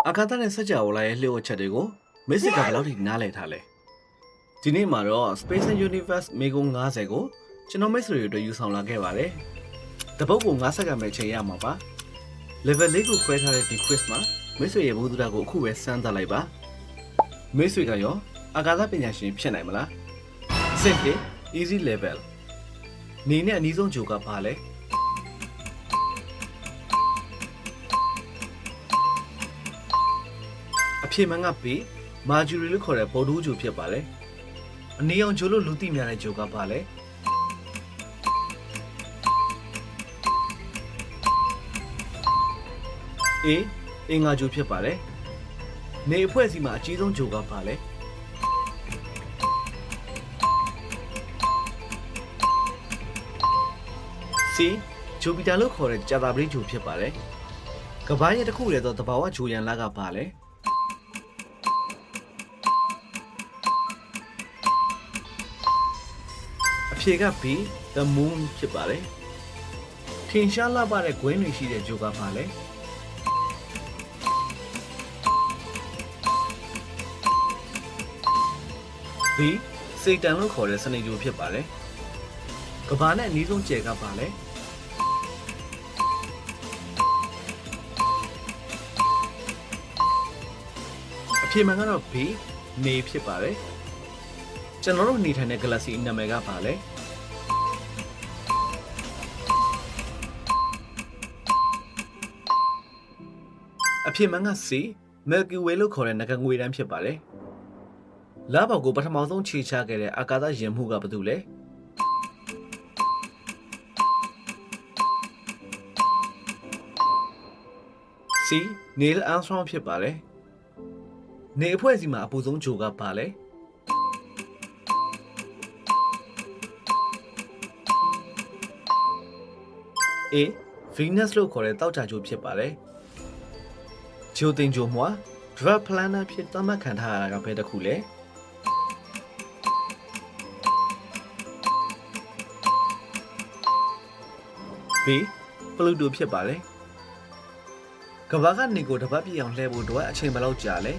အာကာသနဲ့စัจ java လာရဲ့လျှို့ဝှက်ချက်တွေကိုမစ်စစ်ကဘယ်လောက်ထိနားလည်ထားလဲဒီနေ့မှာတော့ Space and Universe မေကွန်း90ကိုကျွန်တော်မိတ်ဆွေတွေအတွက်ယူဆောင်လာခဲ့ပါတယ်တပုတ်ကို9စက္ကန့်ပဲချိန်ရမှာပါ level 4ကိုခွဲထားတဲ့ဒီ quiz မှာမိတ်ဆွေရဲ့ဘုဒ္ဓတာကိုအခုပဲစမ်းသပ်လိုက်ပါမိတ်ဆွေကရောအာကာသပညာရှင်ဖြစ်နိုင်မလားအဆင့်1 easy level နေနဲ့အနည်းဆုံးဂျိုကဘာလဲအဖြေမှန်က B မာဂျူရီလို့ခေါ်တဲ့ဗော်ဒူးဂျိုဖြစ်ပါတယ်အနီအောင်ဂျိုလို့လူသိများတဲ့ဂျိုကဘာလဲA အင်္ဂါဂျိုဖြစ်ပါတယ်နေအဖွဲ့အစည်းမှာအကြီးဆုံးဂျိုကဘာလဲC ဂျိုပီတာလို့ခေါ်တဲ့ကြာသပတေးဂျိုဖြစ်ပါတယ်ကမ္ဘာရဲ့တစ်ခုတည်းသောသဘာဝဂျိုရန်လာကဘာလဲအဖြေက B the moon ဖြစ်ပါတယ်ထင်ရှားလှပတဲ့ဂွင်းတွေရှိတဲ့ဂျိုကဘာလဲB စေတန်လို့ခေါ်တဲ့စနေဂျိုဖြစ်ပါတယ်ကမ္ဘာနဲ့အနည်းဆုံးကျယ်ကဘာလဲအဖြေမှန်ကတော့ B နေဖြစ်ပါတယ်ကျွန်တော်တို့နေထိုင်တဲ့ galaxy နာမည်ကဘာလဲအဖြေမှန်က C Milky Way လို့ခေါ်တဲ့နဂါငွေတန်းဖြစ်ပါတယ်လဘောက်ကိုပထမဆုံးခြေချခဲ့တဲ့အာကာသယာဉ်မှုကဘာတူလဲC Neil Armstrong ဖြစ်ပါတယ်နေအဖွဲ့အစည်းမှာအပူဆုံးဂျိုကဘာလဲA Venus လို့ခေါ်တဲ့တောက်ချာဂျိုဖြစ်ပါတယ်ဂျိုတင်ဂျိုမှာ Dwarf Planet ဖြစ်သတ်မှတ်ခံထားရတာကဘယ်တစ်ခုလဲB Pluto ဖြစ်ပါတယ်ကမ္ဘာကနေကိုတပတ်ပြည့်အောင်လှည့်ဖို့တော့အချိန်ဘယ်လောက်ကြာလဲ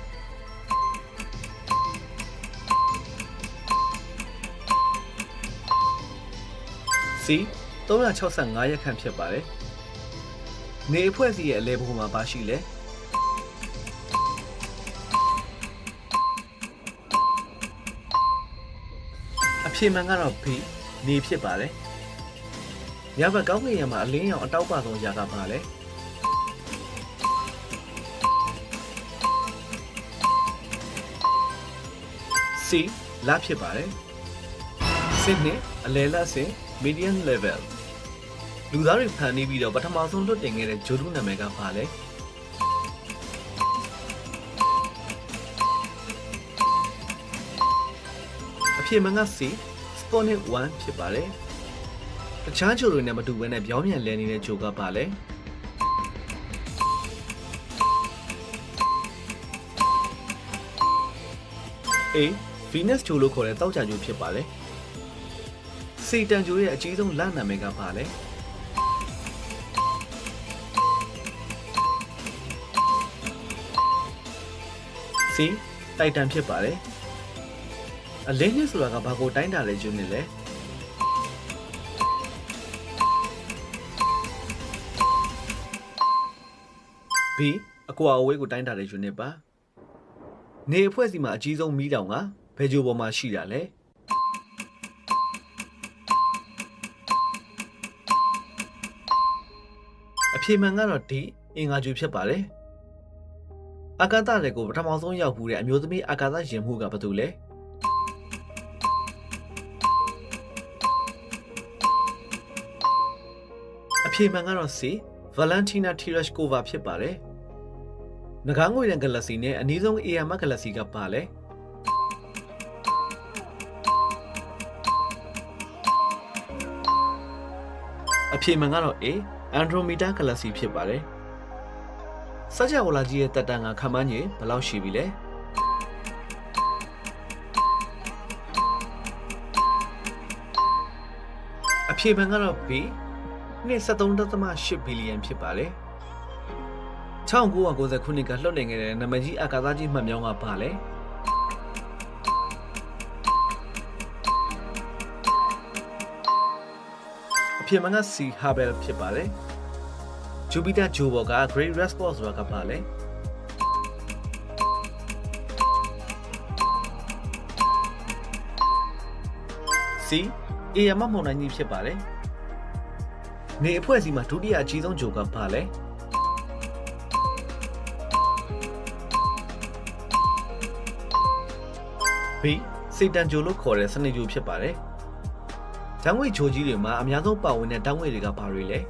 C 365ရက်ခန့်ဖြစ်ပါတယ်နေအဖွဲ့အစည်းရဲ့အလဲဘုံမှာပါရှိလဲအဖြေမှန်ကတော့ B နေဖြစ်ပါတယ်ညဘက်ကောင်းကင်ယံမှာအလင်းရောင်အတောက်ပဆုံးရာကပါလဲC လဖြစ်ပါတယ်စစ်နဲ့အလဲလက်စင် medium level လူသားတွေဖန်တီးပြီးတော့ပထမဆုံးလွတ်တင်ခဲ့တဲ့ဂျိုဒူးနာမည်ကဘာလဲအဖြေမှန်က C Sputnik 1ဖြစ်ပါတယ်တခြားဂျိုတွေနဲ့မတူဘဲနဲ့ပြောင်းပြန်လဲနေတဲ့ဂျိုကဘာလဲA Venus ဂျိုလို့ခေါ်တဲ့တောက်ချာဂျိုဖြစ်ပါတယ်စေတန်ဂျိုရဲ့အကြီးဆုံးလနာမည်ကဘာလဲC တိုက်တန်ဖြစ်ပါတယ်အလင်းနှစ်ဆိုတာကဘာကိုတိုင်းတာလဲဂျိုနဲ့လဲB အကွာအဝေးကိုတိုင်းတာတဲ့ unit ပါနေအဖွဲ့အစည်းမှာအကြီးဆုံးမီးတောင်ကဘယ်ဂျိုပေါ်မှာရှိတာလဲအဖြေမှန်ကတော့ D အင်္ဂါဂျိုဖြစ်ပါတယ်အာကာသတွေကိုပထမဆုံးရောက်ဖူးတဲ့အမျိုးသမီးအာကာသယာဉ်မှုကဘာတူလဲအဖြေမှန်ကတော့ C Valentina Tereshkova ဖြစ်ပါတယ်နဂါးငွေတဲ့ galaxy နဲ့အနည်းဆုံး AR galaxy ကပါလဲအဖြေမှန်ကတော့ A Andromeda galaxy ဖြစ်ပါတယ်စัจ java ကြီးရဲ့တက်တန်းကခန့်မှန်းရင်ဘယ်လောက်ရှိပြီလဲအဖြေမှန်ကတော့ B နှစ် 73.8 ဘီလီယံဖြစ်ပါတယ် 1990ခုနှစ်ကလွှတ်တင်ခဲ့တဲ့နာမည်ကြီးအာကာသကြီးမှတ်မြောင်းကဘာလဲအဖြေမှန်က C Hubble ဖြစ်ပါတယ်ဂျူပီတာဂျိုဘော်က Great Red Spot ဆိုတာကဘာလဲC အေယာမမုန်တိုင်းကြီးဖြစ်ပါတယ်နေအဖွဲ့အစည်းမှာဒုတိယအကြီးဆုံးဂျိုကဘာလဲB စေတန်ဂျိုလို့ခေါ်တဲ့စနေဂျိုဖြစ်ပါတယ်။တောင်ငွေဂျိုကြီးတွေမှာအများဆုံးပါဝင်တဲ့တောင်ငွေတွေကဘာတွေလဲ။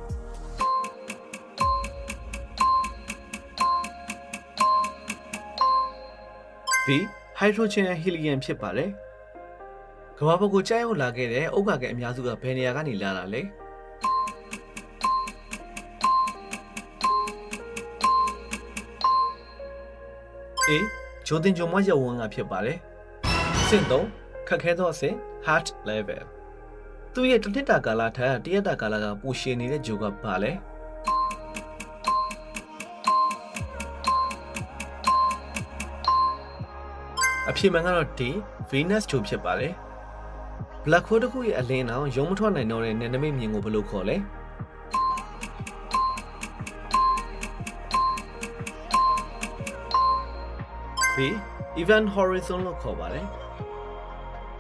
B ဟိုက်ဒရိုဂျင်နဲ့ဟီလီယမ်ဖြစ်ပါတယ်။ကမ္ဘာပေါ်ကိုကျရောက်လာခဲ့တဲ့ဥက္ကာကအများစုကဘယ်နေရာကနေလာတာလဲ။ A ဂျိုတင်ဂျိုမရုပ်ဝန်းကဖြစ်ပါတယ်။အဆင့် 3ခက်ခဲသောအဆင့် hard level သူရဲ့တစ်နှစ်တာကာလထက်တရက်တာကာလကပိုရှည်နေတဲ့ဂျိုကဘာလဲအဖြေမှန်ကတော့ D Venus ဂျိုဖြစ်ပါတယ် Black hole တစ်ခုရဲ့အလင်းအောင်ရုံမထွက်နိုင်တော့တဲ့နယ်နိမိတ်မြင်ကိုဘယ်လိုခေါ်လဲB Event Horizon လို့ခေါ်ပါတယ်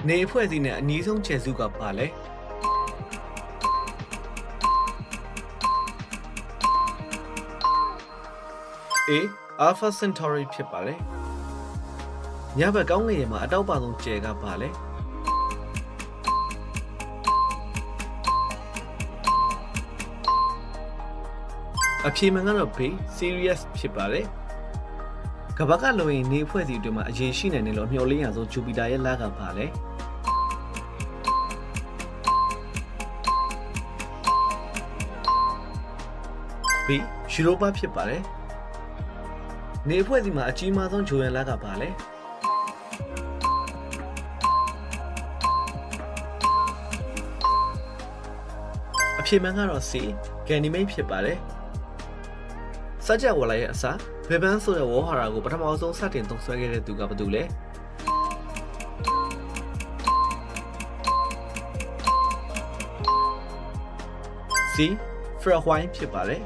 နေအဖွဲ့အစည်းနဲ့အနည်းဆုံးခြေစုကပါလဲA Alpha Centauri ဖြစ်ပါတယ်ညဘက်ကောင်းကင်ရဲ့မှာအတောက်ပါဆုံးကျယ်ကပါလဲအဖြေမှန်ကတော့ B Sirius ဖြစ်ပါတယ်ကမ္ဘာကလုံရင်နေအဖွဲ့အစည်းတွေမှာအရေးရှိနေတယ်လို့မျှော်လင့်ရဆုံးဂျူပီတာရဲ့လကပါလဲB ယူရိုပါဖြစ်ပါတယ်နေအဖွဲ့အစည်းမှာအကြီးမားဆုံးဂျိုရန်လကပါလဲအဖြေမှန်ကတော့ C ဂန်နီမိတ်ဖြစ်ပါတယ်စကြဝဠာရဲ့အစားဘယ်ပန်းဆိုတဲ့ဝေါ်ဟာရာကိုပထမဆုံးစတင်သုံးစွဲခဲ့တဲ့သူကဘယ်သူလဲC Fraulein ဖြစ်ပါတယ်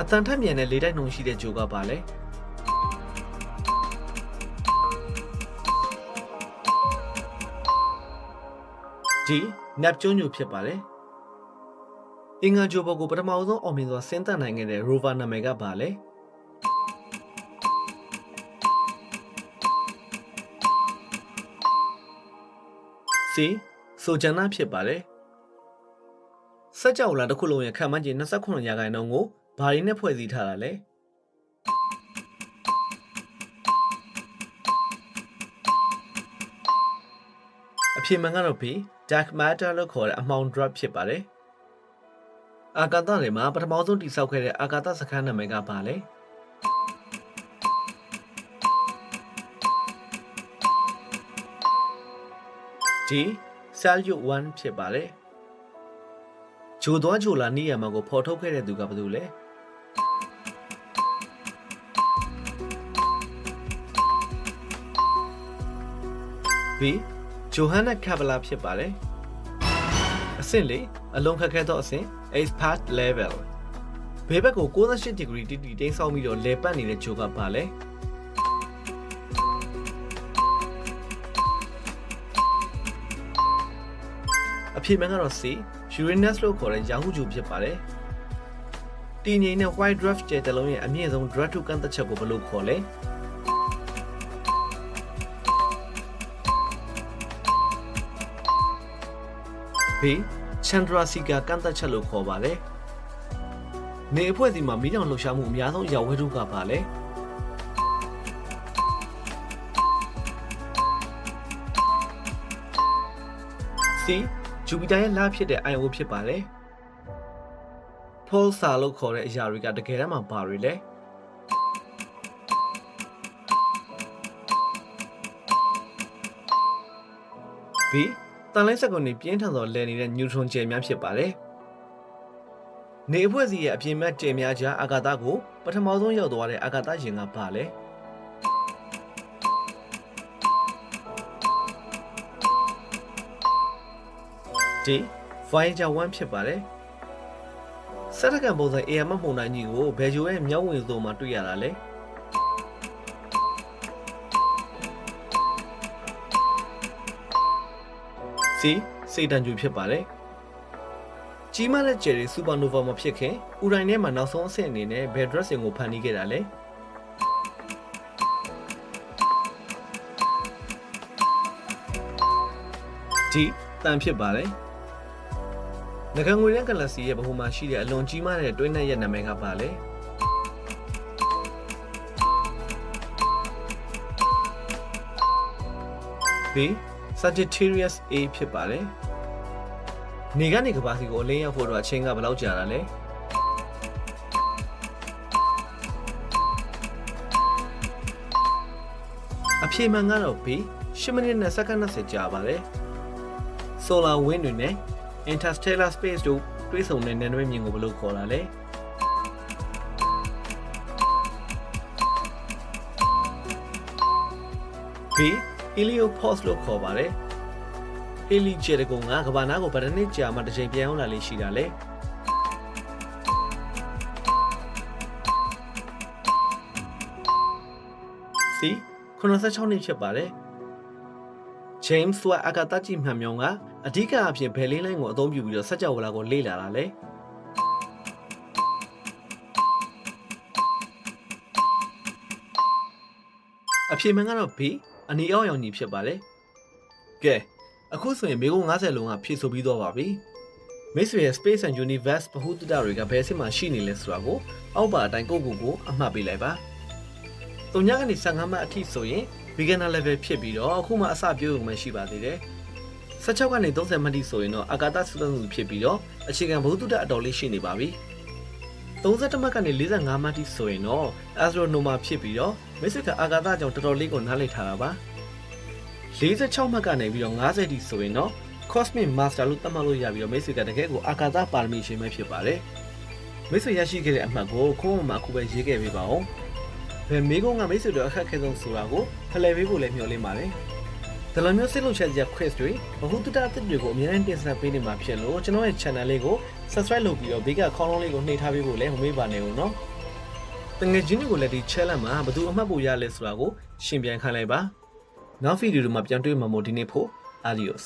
အတန်ထက်မြန်တဲ့လေတိုက်နှုန်းရှိတဲ့ဂျိုကပါလဲD Neptune ဂျိုဖြစ်ပါတယ်အင်္ဂါဂျိုဘော်ကိုပထမဆုံးအောင်မြင်စွာဆင်းသက်နိုင်ခဲ့တဲ့ rover နာမည်ကဘာလဲC ဆိုဂျန်နာဖြစ်ပါတယ်စက်ကြောလာတစ်ခုလုံးရဲ့ခန့်မှန်းခြေ29ရာခိုင်နှုန်းကိုဘာရင်းနဲ့ဖွဲ့စည်းထားတာလဲအဖြေမှန်ကတော့ B dark matter လို့ခေါ်တဲ့အမှောင် drop ဖြစ်ပါတယ်အာကာသတွေမှာပထမဆုံးတည်ဆောက်ခဲ့တဲ့အာကာသစခန်းနာမည်ကဘာလဲD Salyut 1ဖြစ်ပါတယ်ဂျိုသွားဂျိုလာနေရာမှာကိုဖော်ထုတ်ခဲ့တဲ့သူကဘယ်သူလဲB Johanna Kepler ဖြစ်ပါတယ်အဆင့် 4အလုံးခက်ခဲသောအဆင့် expert level ဘေးဘက်ကို68 degree တိတိတိမ်းဆောင်းပြီးတော့လဲပတ်နေတဲ့ဂျိုကဘာလဲအဖြေမှန်ကတော့ C Uranus လို့ခေါ်တဲ့ရာဟုဂျိုဖြစ်ပါတယ်တည်ငြိမ်တဲ့ white dwarf ကျယ်တလုံးရဲ့အမြင့်ဆုံး dwarf ကန့်သက်ချက်ကိုဘယ်လိုခေါ်လဲB Chandrasekhar ကန့်သက်ချက်လို့ခေါ်ပါတယ်နေအဖွဲ့အစည်းမှာမီးတောင်လှုပ်ရှားမှုအများဆုံးအရာဝတ္ထုကဘာလဲC ဂျူပီတာရဲ့လဖြစ်တဲ့ IO ဖြစ်ပါတယ် Pulsar လို့ခေါ်တဲ့အရာတွေကတကယ်တမ်းမှာဘာတွေလဲB တန်လိုင်းစက်ကုန်နေပြင်းထန်သောလဲနေတဲ့ neutron ကျယ်များဖြစ်ပါတယ် နေအဖွဲ့စီရဲ့အပြင်မဲ့တင်များကြားအာကာသကိုပထမဆုံးရောက်သွားတဲ့အာကာသယာဉ်ကဘာလဲဒီ Voyager 1ဖြစ်ပါတယ်စက်တကန်ပုံစံ AMF မုန်တိုင်းကြီးကိုဘယ်ဂျိုရဲ့မြောက်ဝင်စုံမှာတွေ့ရတာလဲစီစေတန်ဂျူဖြစ်ပါတယ်ကြီးမားတဲ့ဂျယ်ရီစူပါနိုဗာမဖြစ်ခင်ဥရိုင်ထဲမှာနောက်ဆုံးအဆင့်အနေနဲ့ဘယ်ဒရက်စင်ကိုဖန်တီးခဲ့တာလဲဒီတန်ဖြစ်ပါတယ်ငကငွေတဲ့ဂလက်ဆီရဲ့ဗဟိုမှာရှိတဲ့အလွန်ကြီးမားတဲ့တွင်းနဲ့ရဲ့နာမည်ကပါလဲB Sagittarius A ဖြစ်ပါတယ်နေကနေကဘာစီကိုအလင်းရောက်ဖို့တော့အချိန်ကဘယ်လောက်ကြာတာလဲအဖြေမှန်ကတော့ B 10မိနစ်နဲ့စက္ကန့်20ကြာပါတယ် Solar Wind တွေနဲ့ Interstellar Space တို့တွဲဆုံတဲ့နယ်နိမိတ်မြင်ကိုဘယ်လိုခေါ်တာလဲB Heliopause လို့ခေါ်ပါတယ် Heli ကျဲတကုံကကဘာနာကိုဗရနစ်ကြာမှတစ်ချိန်ပြန်ရောက်လာလေးရှိတာလေC 86နှစ်ဖြစ်ပါတယ် James Watt အာကာသကြည့်မှန်မြောင်းကအဓိကအဖြစ်ဘယ်လင်းလိုင်းကိုအသုံးပြုပြီးတော့စัจ java လာကိုလေ့လာတာလဲအဖြေမှန်ကတော့ B အနီအောက်ရောင်ကြီးဖြစ်ပါတယ်ကဲအခုဆိုရင်မေကုန်း90လုံးကဖြည့်ဆိုပြီးတော့ပါပြီမိတ်ဆွေရဲ့ Space and Universe ဗဟုသုတတွေကဘယ်အဆင့်မှာရှိနေလဲဆိုတာကိုအောက်ပါအတိုင်းကိုအမှတ်ပေးလိုက်ပါ။3ညကနေ15မှတ်အထိဆိုရင် beginner level ဖြစ်ပြီးတော့အခုမှအစပြုရုံပဲရှိပါသေးတယ်။16ကနေ30မှတ်ထိဆိုရင်တော့အာကာသစူးစမ်းမှုဖြစ်ပြီးတော့အခြေခံဗဟုသုတအတော်လေးရှိနေပါပြီ။31မှတ်ကနေ45မှတ်ထိဆိုရင်တော့ astronomer ဖြစ်ပြီးတော့မိတ်ဆွေကအာကာသကြောင့်တော်တော်လေးကိုနားလည်ထားတာပါ။46မှတ်ကနေပြီးတော့50ထိဆိုရင်တော့ Cosmic Master လို့သတ်မှတ်လို့ရပြီးတော့မိတ်ဆွေကတကယ်ကိုအာကာသပါရမီရှင်ပဲဖြစ်ပါတယ်မိတ်ဆွေရရှိခဲ့တဲ့အမှတ်ကိုခုံးမှာအခုပဲရေးခဲ့ပေးပါဦးဘယ်မိကုန်းကမိတ်ဆွေတို့အခက်ခဲဆုံးဆိုတာကိုဖလှယ်ပေးဖို့လည်းမျှော်လင့်ပါတယ်ဒီလိုမျိုးစိတ်လှုပ်ရှားစရာ quiz တွေဗဟုသုတအသစ်တွေကိုအများကြီးတင်ဆက်ပေးနေမှာဖြစ်လို့ကျွန်တော်ရဲ့ channel လေးကို subscribe လုပ်ပြီးတော့ဘေးကခေါင်းလုံးလေးကိုနှိပ်ထားပေးဖို့လည်းမမေ့ပါနဲ့ဦးနော်တငယ်ချင်းတွေကိုလည်းဒီ challenge မှာဘယ်သူအမှတ်ပိုရလဲဆိုတာကိုရှင်းပြခိုင်းလိုက်ပါနောက်ဗီဒီယိုမှာပြန်တွေ့မှာမို့ဒီနေ့ဖို့ adios